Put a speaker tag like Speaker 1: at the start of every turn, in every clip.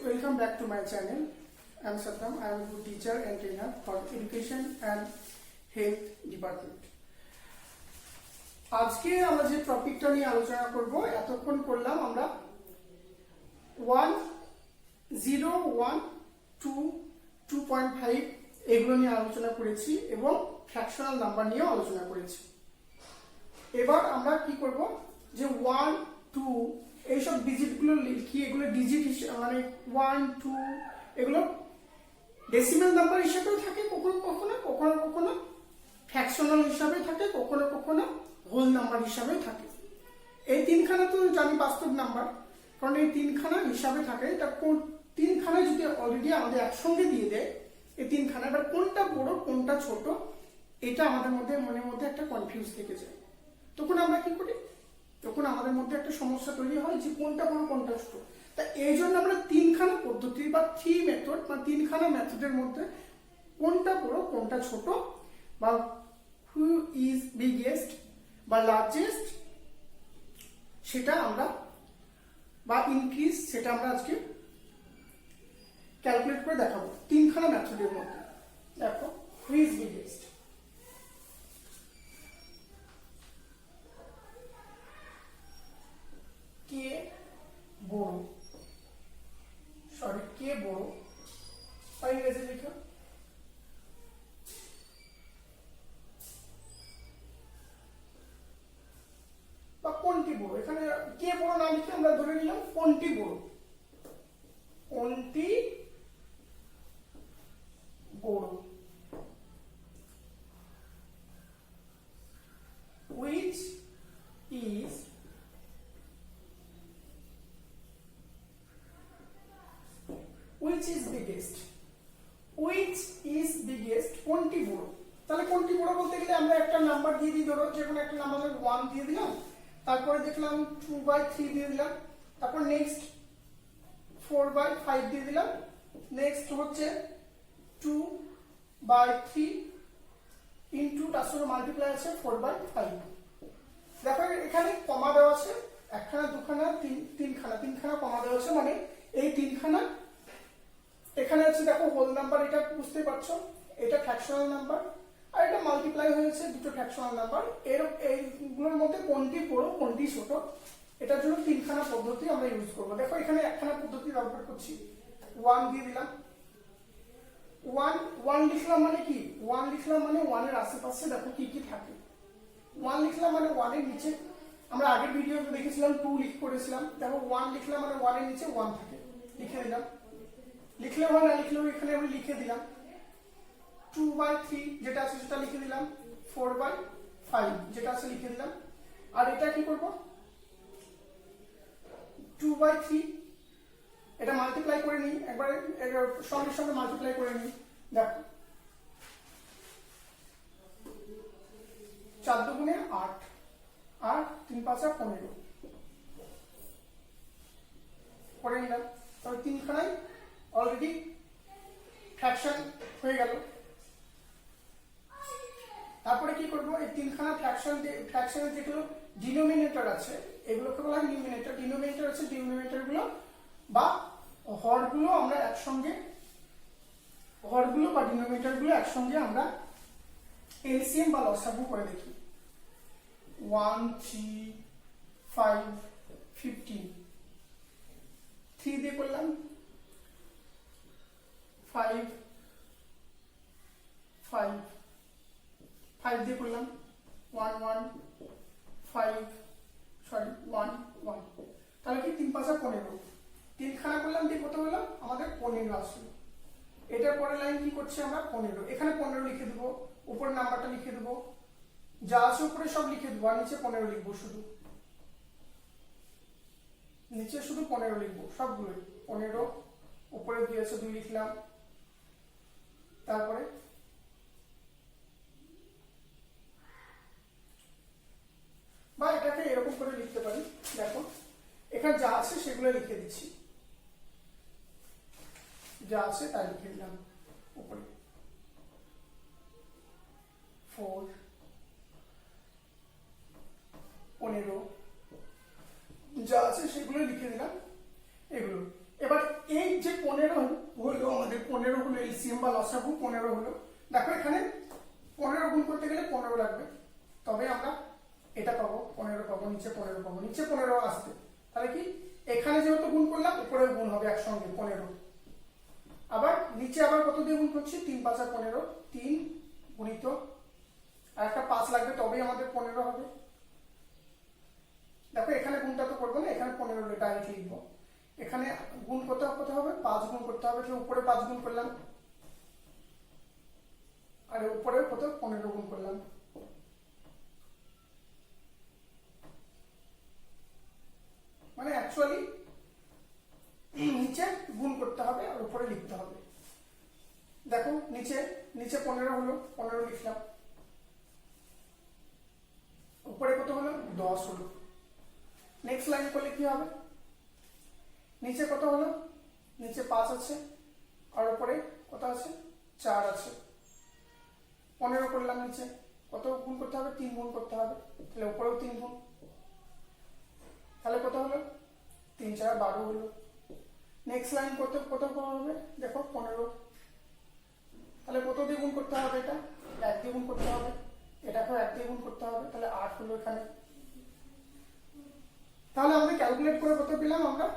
Speaker 1: welcome back to my channel. I am Satyam. I am a good teacher and trainer for education and health department. আজকে আমরা যে টপিকটা নিয়ে আলোচনা করব, এতক্ষণ করলাম আমরা 1, 0, 1, 2, 2.5 এগুলো নিয়ে আলোচনা করেছি এবং ফ্র্যাকশনাল নাম্বার নিয়ে আলোচনা করেছি। এবার আমরা কি করব যে 1, 2 এইসব ডিজিটগুলো লিখি, এগুলো ডিজিট মানে 1, 2 এগুলো ডেসিমাল নাম্বার হিসেবেও থাকে, কখনো কখনো ফ্র্যাকশনাল হিসাবে থাকে, কখনো হোল নাম্বার হিসাবে থাকে। এই তিনখানা তো জানি বাস্তব নাম্বার, কারণ এই তিনখানা হিসাবে থাকে। তা তিনখানা যদি অলরেডি আমাদের একসঙ্গে দিয়ে দেয় এই তিনখানা, এবার কোনটা বড় কোনটা ছোট এটা আমাদের মনের মধ্যে একটা কনফিউজ থেকে যায়। তখন আমরা কি করি, তখন আমাদের মধ্যে একটা সমস্যা তৈরি হয় যে কোনটা বড় কোনটা ছোট। তা এই জন্য আমরা তিনখানা পদ্ধতি বা 3 মেথড বা তিনখানা মেথডের মধ্যে কোনটা বড় কোনটা ছোট বা হু ইজ বিগেস্ট বা লার্জেস্ট সেটা আমরা বা ইনক্রিজ সেটা আমরা আজকে ক্যালকুলেট করে দেখাবো তিনখানা মেথডের মধ্যে। দেখো, হু ইজ বিগেস্ট, কে বড়, কে বড় বা ইংরেজি লিখো বা কোনটি বড়। এখানে কে বড় না লিখে আমরা ধরে নিলাম কোনটি বড়, কোনটি বড়। which is biggest, which is biggest কোনটি বড়। তাহলে কোনটি বড় বলতে গেলে আমরা একটা নাম্বার দিয়ে দিই, ধরো যে কোনো একটা নাম্বার 1 দিয়ে দিলাম, তারপরে দেখলাম 2/3 দিয়ে দিলাম, তারপর নেক্সট 4/5 দিয়ে দিলাম, নেক্সট হচ্ছে 2/3 ইনটু তার সঙ্গে মাল্টিপ্লাই আছে 4/5। দেখো এখানে কমা দেওয়া আছে, একখানা দুখানা তিনখানা কমা দেওয়া আছে, মানে এই তিনখানা এখানে আছে। দেখো হোল নাম্বার, এটা বুঝতে পারছো, এটা ফ্র্যাকশনাল নাম্বার আর এটা মাল্টিপ্লাই হয়েছে দুটো ফ্র্যাকশনাল নাম্বার। এইগুলোর মধ্যে কোনটি বড় কোনটি ছোট এটার জন্য তিনখানা পদ্ধতি আমরা ইউজ করবো। দেখো এখানে একখানা পদ্ধতি ব্যবহার করছি, 1 দিয়ে দিলাম। 1 লিখলাম মানে কি, 1 লিখলাম মানে 1 এর আশেপাশে দেখো কি কি থাকে। 1 লিখলাম মানে 1 এর নিচে, আমরা আগের ভিডিওতে দেখেছিলাম 2 করেছিলাম। দেখো 1 লিখলাম মানে 1 এর নিচে 1 থাকে, লিখে দিলাম। লিখলেও হয় না লিখলেও এখানে আমি লিখে দিলাম। 2/3 যেটা আছে সেটা লিখে দিলাম, 4/5 যেটা আছে লিখে দিলাম। আর এটা কি করব, 2/3 এটা মাল্টিপ্লাই করে নিই, একবারে সঙ্গে সঙ্গে মাল্টিপ্লাই করে নিই। দেখো 4 দুগুণে 8 আর 3 5 15 করে নিলাম। তবে তিনখানাই অলরেডি ফ্র্যাকশন হয়ে গেল। তারপরে কি করব, এই তিনখানা ফ্র্যাকশনের যেগুলো ডিনোমিনেটর আছে এগুলোকে বলা হয় নিউমিনেটর। ডিনোমিনেটর আছে, ডিনোমিনেটর গুলো বা হরগুলো আমরা একসঙ্গে, হরগুলো বা ডিনোমিনেটর গুলো একসঙ্গে আমরা এলসিএম বা লসাগু করে দেখি। 1, 3, 5, 15 3 দিয়ে করলাম, 5 দিয়ে করলাম, 1 1 তাহলে কি 3 5 15 তিনখানা করলাম দিয়ে কত হলো আমাদের 15 আসলো। এটার পরের লাইন কি করছে আমরা 15, এখানে 15 লিখে দেবো, উপরের নাম্বারটা লিখে দেবো, যা আছে উপরে সব লিখে দেবো আর নিচে 15 লিখবো, শুধু নিচে শুধু 15 লিখবো সবগুলোই। 15 উপরে দিয়েছে 2 লিখলাম, তারপরে বা এটাকে এরকম করে লিখতে পারি। দেখো এখানে যা আছে সেগুলো লিখে দিচ্ছি, যা আছে তাই লিখে দিলাম উপরে। 4 15 যা আছে সেগুলো লিখে দিলাম এগুলো। এবার এই যে বা লসাগু 15 হলো। দেখো এখানে 15 গুণ করতে গেলে 15 লাগবে, তবে আমরা এটা পাবো 15 পাবো, নিচে 15 পাবো, নিচে 15 আসবে। তাহলে কি এখানে যেহেতু গুণ করলাম উপরে গুণ হবে একসঙ্গে 15। আবার নিচে আবার কত দিয়ে গুণ করছি, 3 5 15, 3 গুণিত আর একটা 5 লাগবে তবেই আমাদের 15 হবে। দেখো এখানে গুণটা তো করবো না, এখানে 15 ডাইরেক্ট লিখবো। এখানে গুণ করতে হবে 5 গুণ করতে হবে, উপরে 5 গুণ করলাম আর উপরে কত 15 গুণ করলাম। মানে অ্যাকচুয়ালি নিচে গুণ করতে হবে আর উপরে লিখতে হবে। দেখো নিচে 15 হলো, 15 লিখলাম, উপরে কত হলো 10 হলো। নেক্সট লাইন করলে কি হবে, নিচে কত হলো, নিচে 5 আছে আর উপরে কত আছে 4 আছে। 15 করলাম, নিচে কত গুণ করতে হবে, 3 গুণ করতে হবে, তাহলে উপরেও 3 গুণ, তাহলে কত হলো 3 4 12 হলো। নেক্সট লাইন করতে কত হবে, দেখো 15, তাহলে কত দিয়ে গুণ করতে হবে, এটা 1 দিয়ে গুণ করতে হবে, এটাকেও 1 দিয়ে গুণ করতে হবে, তাহলে 8 হলো এখানে। তাহলে আমাদের ক্যালকুলেট করে কত পেলাম আমরা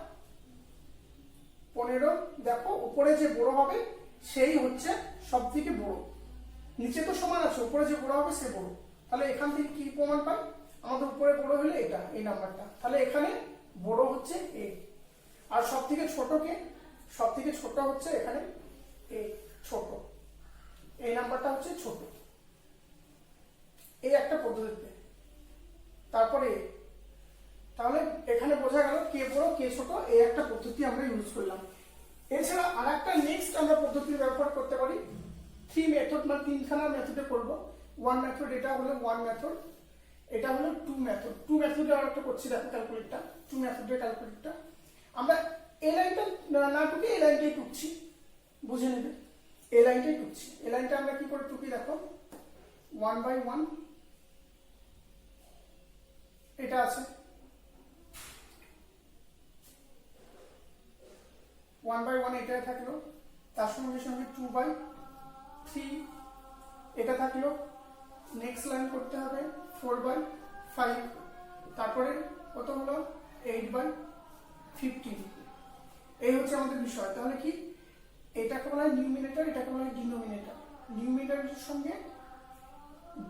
Speaker 1: 15। দেখো উপরে যে বড় হবে সেই হচ্ছে সব থেকে বড়, নিচে তো সমান আছে, উপরে যে বড় হবে সে বড়। তাহলে এখান থেকে কি প্রমাণ পাই, আমাদের উপরে বড় হলে এটা এই নাম্বারটা, তাহলে এখানে বড় হচ্ছে এ, আর সব থেকে ছোট কে, সব থেকে ছোট হচ্ছে এখানে এ, ছোট, এই নাম্বারটা হচ্ছে ছোট। এই একটা পদ্ধতিতে, তারপরে তাহলে এখানে বোঝা গেল কে বড় কে ছোট, এই একটা পদ্ধতি আমরা ইউজ করলাম। এছাড়া আর একটা নেক্সট আমরা পদ্ধতি ব্যবহার করতে পারি, 3 মেথড, মানে 3খানা মেথডে করব। 1 মেথড, এটা হলো 1 মেথড, এটা হলো 2 মেথড। 2 মেথডে আর একটা করছি, দেখো ক্যালকুলেটটা, 2 মেথডের ক্যালকুলেটটা আমরা এই লাইনটা না টুকে এই লাইনটাই টুকছি, বুঝে নেবে, এই লাইনটাই টুকছি। এই লাইনটা আমরা কি করে টুকি, দেখো 1/1 এটা আছে, 1/1 এটা থাকলো, তার সঙ্গে সঙ্গে 2/3 এটা থাকলো। নেক্সট লাইন করতে হবে 4/5, তারপরে কত হলো 8/15। এই হচ্ছে আমাদের বিষয়। তাহলে কি এটাকে বলা হয় নিউমিনেটর, এটাকে বলা হয় ডিনোমিনেটর। নিউমিনেটরের সঙ্গে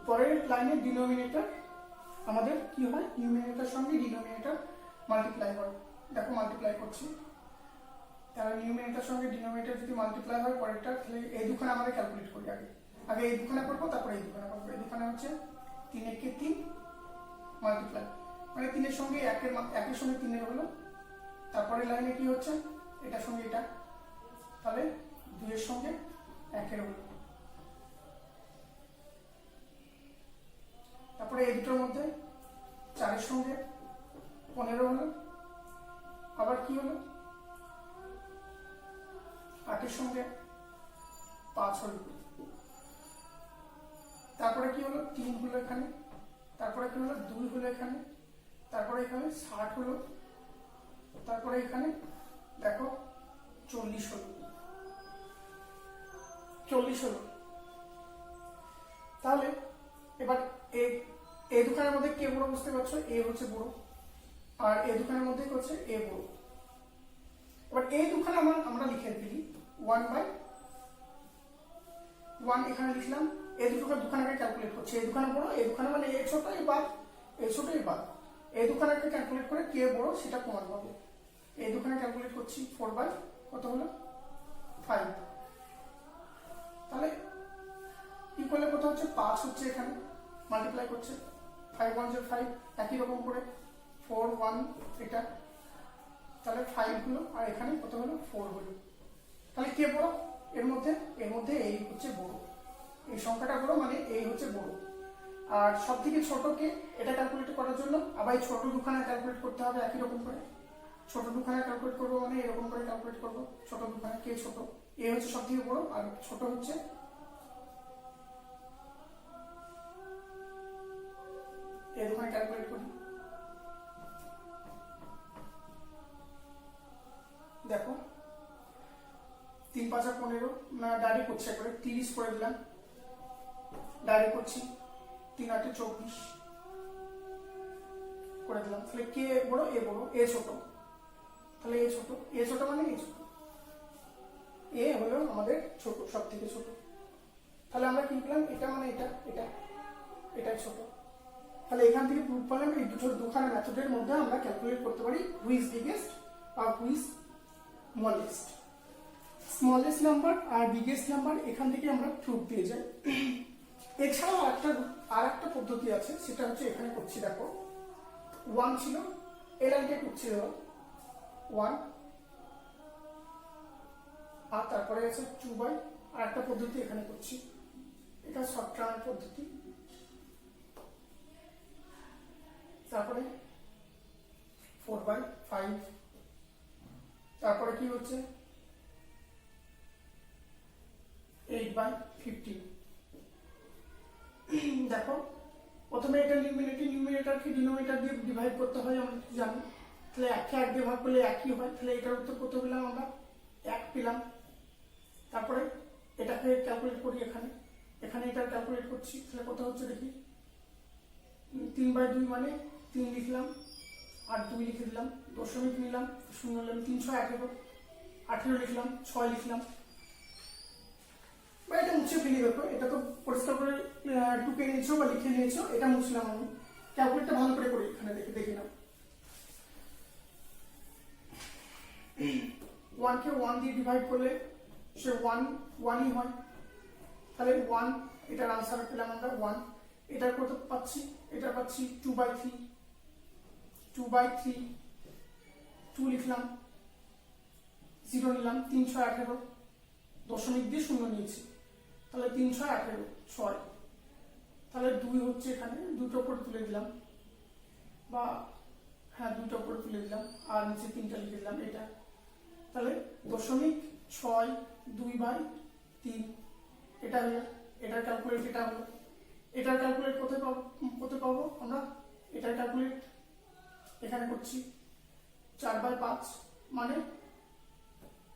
Speaker 1: পরের লাইনে ডিনোমিনেটর আমাদের কি হয়, নিউমিনেটরের সঙ্গে ডিনোমিনেটর মাল্টিপ্লাই হয়। দেখো মাল্টিপ্লাই করছি, তাহলে নিউমিনেটরের সঙ্গে ডিনোমিনেটর যদি মাল্টিপ্লাই হয় পরেরটা, তাহলে এই দুখানে আমাদের ক্যালকুলেট করি, আগে আগে এই দুখানে করবো তারপরে এই দুখানে করবো। এই দুখানে হচ্ছে 3 একে 3 মাল্টিপ্লাই, মানে 3 এর সঙ্গে 1 এর সঙ্গে 3 এর হলো, তারপরে লাইনে কি হচ্ছে এটার সঙ্গে এটা, তাহলে 2 এর সঙ্গে 1 এর হলো, তারপরে এই দুটোর মধ্যে 4 এর সঙ্গে 15 হলো, আবার কি হলো 8 এর সঙ্গে 5 হলো, তারপরে কি হলো 3 হলো এখানে, তারপরে কি হলো 2 হলো এখানে, তারপরে এখানে 60 হলো, তারপরে এখানে দেখো 40 হলো, 40 হলো। তাহলে এবার এই দুখানের মধ্যে কে বড় বুঝতে পারছো, এ হচ্ছে বড়, আর এই দুখানের মধ্যে হচ্ছে এ বড়। এবার এই দুখানে আমরা লিখে দিই 1/1 এখানে লিখলাম, এই দুখানাকে ক্যালকুলেট করছি, এই দুখানে বড়, এই দুখানে মানে এ ছোট এ বাদ, এ ছোট এ বাদ, এই দুখানাকে ক্যালকুলেট করে কে বড় সেটা প্রমাণ পাবো। এই দুখানে ক্যালকুলেট করছি 4/, কত হলো 5, তাহলে কি করলে কত হচ্ছে 5 হচ্ছে, এখানে মাল্টিপ্লাই করছে 5 1 5, একই রকম করে 4 1 এটা, তাহলে 5 হলো, আর এখানে কত হলো 4 হলো। তাহলে কে বড় এর মধ্যে এই হচ্ছে বড়, এই সংখ্যাটা বড়, মানে এই হচ্ছে বড়। আর সব থেকে ছোটকে এটা ক্যালকুলেট করার জন্য আবার এই ছোট দুখানা ক্যালকুলেট করতে হবে একই রকম করে, ছোট দুখানা ক্যালকুলেট করবো, মানে এরকম করে ক্যালকুলেট করবো, ছোট দুখানা কে ছোট, এ হচ্ছে সব থেকে বড় আর ছোট হচ্ছে এই দুখানে ক্যালকুলেট করি। দেখো 3 5 15, ডাইরেক্ট করছি একবারে 30 করে দিলাম, ডাইরেক্ট করছি 3 8 24 করে দিলাম। তাহলে কে বড়, এ বড়, এ ছোট, তাহলে এ ছোট, এ ছোট মানে এ ছোট, এ হলো আমাদের ছোট, সব থেকে ছোট। তাহলে আমরা কি পেলাম, এটা মানে এটা, এটা এটাই ছোট। তাহলে এখান থেকে প্রুফ পেলাম এই দুখানা মেথডের মধ্যে আমরা ক্যালকুলেট করতে পারি হু ইজ বিগেস্ট আর who is smallest. Smallest number আর বিগেস্ট নাম্বার এখান থেকে আমরা প্রুফ পেয়ে যাই। এছাড়াও আর একটা পদ্ধতি আছে, সেটা হচ্ছে এখানে করছি, দেখো 1 ছিল, এই লাইনটা করছি 1, আর তারপরে আছে 2/, আর একটা পদ্ধতি এখানে করছি, এটা শর্ট টার্ম পদ্ধতি। তারপরে 4/5, তারপরে কি হচ্ছে 8/15। দেখো প্রথমে এটা নিউমিনেটরকে ডিনোমিনেটর দিয়ে ডিভাইড করতে হয়, আমরা জানি। তাহলে 1 কে 1 দিয়ে ভাগ করলে 1ই হয়, তাহলে এটার উত্তর কত পেলাম আমরা, 1 পেলাম। তারপরে এটাকে ক্যালকুলেট করি, এখানে এটা ক্যালকুলেট করছি, তাহলে কত হচ্ছে দেখি, 3/2 মানে 3 লিখলাম আর 2 লিখে দিলাম, দশমিক নিলাম, 0 নিলাম, 318, 18 লিখলাম, 6 লিখলাম, বা এটা মুছে ফেলি। দেখো এটা তো পরিষ্কার করে টুকে নিয়েছো বা লিখে নিয়েছো, এটা মুছলাম আমি। ক্যালকুলেটটা ভালো করে করি, এখানে দেখি নাও। 1 কে 1 দিয়ে ডিভাইড করলে সে 1ই হয়, তাহলে 1, এটার আনসার পেলাম আমরা 1। এটার কত পাচ্ছি, এটা পাচ্ছি 2/3, 2 লিখলাম, 0 নিলাম, 318, দশমিক দিয়ে 0 নিয়েছি, তাহলে 318, 6, তাহলে 2 হচ্ছে এখানে, 2টা করে তুলে দিলাম, বা হ্যাঁ 2টা করে তুলে দিলাম, আর নিচে 3টা লিখে দিলাম এটা, তাহলে 0.6 2/3, এটা হলো এটার ক্যালকুলেট। এটা হলো এটার ক্যালকুলেট কোথায় পাবো আমরা, এটার ক্যালকুলেট এখানে করছি 4/5 মানে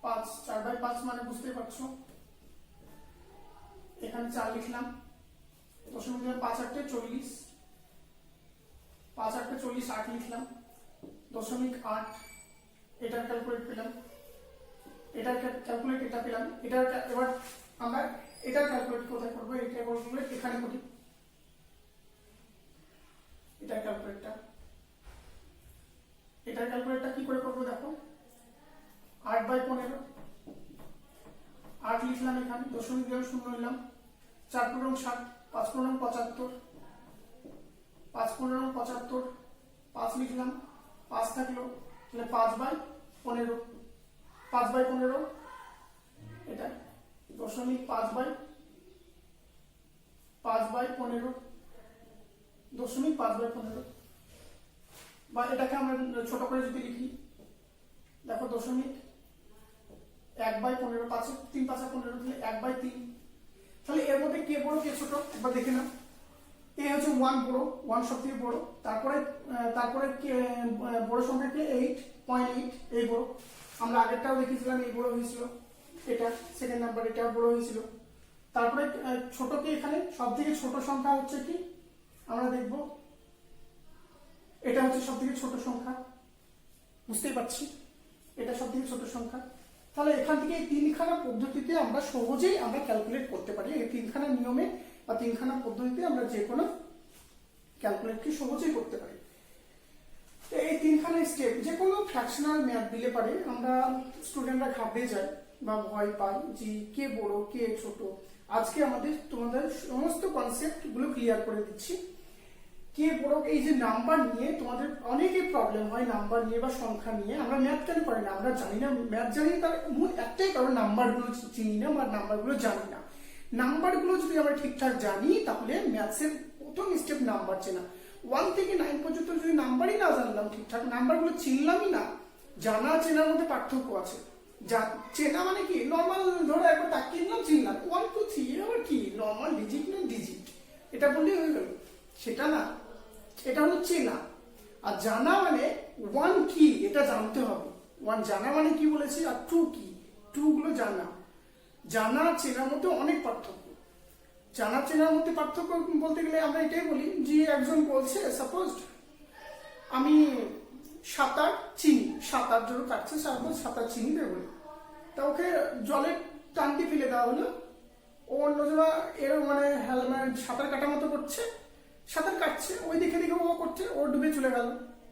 Speaker 1: 5, 4/5 মানে বুঝতে পারছো, এখানে 4 লিখলাম, দশমিক 5 8 40, 5 8 40, 8 লিখলাম, দশমিক 8, এটার ক্যালকুলেট পেলাম, এটার ক্যালকুলেট এটা পেলাম। এটার এবার আমরা এটার ক্যালকুলেট কোথায় করবো, এটা ক্যালকুলেট এখানে করি, এটার ক্যালকুলেটটা কি করে করবো দেখো, 8/15, 8 লিখলাম, এখানে দশমিক দিলাম, 0 নিলাম, 4 15 60, 5 15 75, 5 15 75, 5 লিখলাম, 5 থাকলো, তাহলে 5/15, 5/15 এটা দশমিক 5/15, দশমিক 5/15, বা এটাকে আমরা ছোট করে যদি লিখি, দেখো দশমিক 1/15, 5 3 5 15, তাহলে 1/3। তাহলে এর মধ্যে কে বড় কে ছোট একবার দেখে নাও। এ হচ্ছে 1 বড়, 1 সবথেকে বড়, তারপরে বড় সংখ্যাকে 8.8, এই বড়। আমরা আগেরটাও দেখেছিলাম এই বড় হয়েছিল, এটা সেকেন্ড নাম্বার, এটা বড় হয়েছিল। তারপরে ছোটকে এখানে সবথেকে ছোট সংখ্যা হচ্ছে কি, আমরা দেখব এটা হচ্ছে সবথেকে ছোট সংখ্যা, বুঝতেই পারছি এটা সবথেকে ছোট সংখ্যা। তাহলে এখান থেকে এই 3খানা পদ্ধতিতে আমরা সহজেই আমরা ক্যালকুলেট করতে পারি, এই 3খানা নিয়মে বা 3খানা পদ্ধতিতে আমরা যে কোনো ক্যালকুলেটকে সহজেই করতে পারি। এই 3খানা স্টেপ যে কোনো ফ্র্যাকশনাল ম্যাথ দিলে পারে আমরা স্টুডেন্টরা ঘাবড়ে যায় বা ভয় পায় যে কে বড় কে ছোট। আজকে তোমাদের সমস্ত কনসেপ্ট গুলো ক্লিয়ার করে দিচ্ছি। কে বড়, এই যে নাম্বার নিয়ে তোমাদের অনেকেই প্রবলেম হয়, নাম্বার নিয়ে বা সংখ্যা নিয়ে। আমরা ম্যাথ কেন পারি না, আমরা জানি না, ম্যাথ জানি তার মূল একটাই কারণ, নাম্বারগুলো চিনি না বা নাম্বারগুলো জানি না। নাম্বারগুলো যদি আমরা ঠিকঠাক জানি তাহলে ম্যাথসের প্রথম স্টেপ নাম্বার চেনা। 1 থেকে 9 পর্যন্ত যদি নাম্বারই না জানলাম ঠিকঠাক, নাম্বারগুলো চিনলামই না, জানা চেনার মধ্যে পার্থক্য আছে। চেনা মানে কি, নর্মাল ধরো একবার তাকিয়ে নিলাম চিনলাম, 1 2 3 আবার কি নর্মাল ডিজিট না ডিজিট, এটা বললেই হয়ে গেল, সেটা না, এটা হলো চেনা। আর জানা মানে 1 কি এটা জানতে হবে, 1 জানা মানে কি বলেছি, আর 2 কি, 2 গুলো জানা। জানা চেনার মধ্যে অনেক পার্থক্য। জানা চেনার মধ্যে পার্থক্য বলতে গেলে আমরা এটাই বলি যে একজন বলছে সাপোজ আমি সাঁতার চিনি, সাঁতার জন্য কাটছে, সাপোজ সাঁতার চিনি দেবো, তা ওকে জলে টানটি ফেলে দেওয়া হলো, ও অন্যজনা এর মানে হেলমেট সাঁতার কাটার মতো করছে, সাঁতার কাটছে, ওই দেখে দেখে ও করছে, ও ডুবে চলে গেল,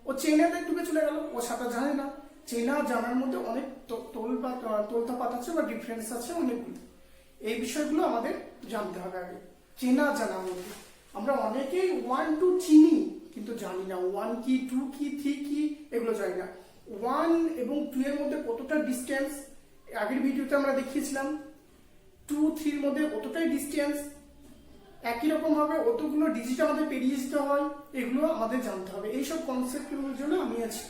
Speaker 1: ও চেনে ডুবে চলে গেল, ও সাঁতার জানে না। চেনা জানার মধ্যে অনেক তোলপাত আছে বা ডিফারেন্স আছে অনেকগুলো। এই বিষয়গুলো আমাদের জানতে হবে আগে। চেনা জানার মধ্যে আমরা অনেকেই 1 2 চিনি কিন্তু জানি না 1 কি 2 কি 3 কি এগুলো জানি না। 1 এবং 2 এর মধ্যে কতটা ডিস্টেন্স আগের ভিডিওতে আমরা দেখিয়েছিলাম, 2 3 এর মধ্যে কতটাই ডিস্টেন্স, একই রকম ভাবে অতগুলো ডিজিট আমাদের পেরিয়ে যেতে হয়, এগুলো আমাদের জানতে হবে। এইসব কনসেপ্টগুলোর জন্য আমি আছি,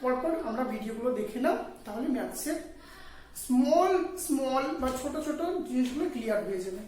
Speaker 1: পরপর আমরা ভিডিওগুলো দেখে নাও, তাহলে ম্যাথসের স্মল বা ছোট ছোট জিনিসগুলো ক্লিয়ার হয়ে যাবে।